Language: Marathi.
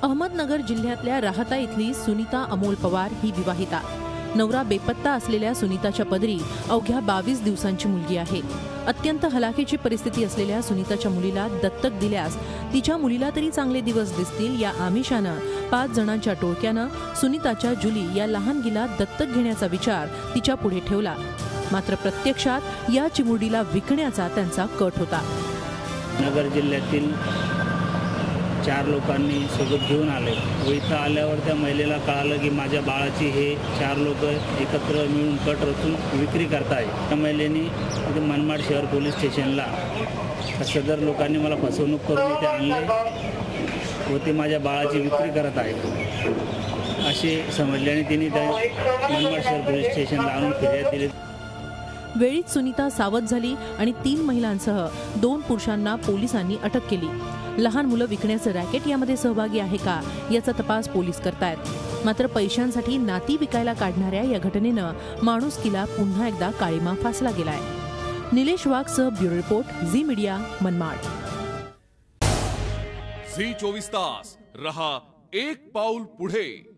अहमदनगर जिल्ह्यातल्या राहता इथली सुनीता अमोल पवार ही विवाहिता. नवरा बेपत्ता असलेल्या सुनीताच्या पदरी अवघ्या 22 दिवसांची मुलगी आहे. अत्यंत हलाखीची परिस्थिती असलेल्या सुनीताच्या मुलीला दत्तक दिल्यास तिच्या मुलीला तरी चांगले दिवस दिसतील या आमिषानं 5 जणांच्या टोळक्यानं सुनीताच्या जुली या लहान मुलीला दत्तक घेण्याचा विचार तिच्या पुढे ठेवला. मात्र प्रत्यक्षात या चिमुरडीला विकण्याचा त्यांचा कट होता. नगर जिल्ह्यातील 4 लोकांनी सोबत घेऊन आले व इथं आल्यावर त्या महिलेला कळालं की माझ्या बाळाची हे 4 लोक एकत्र मिळून कट रचून विक्री करताय. त्या महिलेने मनमाड शहर पोलीस स्टेशनला सदर लोकांनी मला फसवणूक करून इथे आणले व ते माझ्या बाळाची विक्री करत आहे असे समजल्याने तिने त्या मनमाड शहर पोलीस स्टेशनला आणून फिर्याद दिली. वेळीच सुनीता सावध झाली आणि 3 महिलांसह 2 पुरुषांना पोलिसांनी अटक केली. लहान मुलं विकण्याचं रॅकेट यामध्ये सहभागी आहे का याचा तपास पोलीस करतायत. मात्र पैशांसाठी नाती विकायला काढणाऱ्या या घटनेनं माणुसकीला पुन्हा एकदा काळीमा फासला गेलाय. निलेश वाघसह bureau report, Zee media, Manmad. Zee 24 तास रहा एक पाऊल पुढे.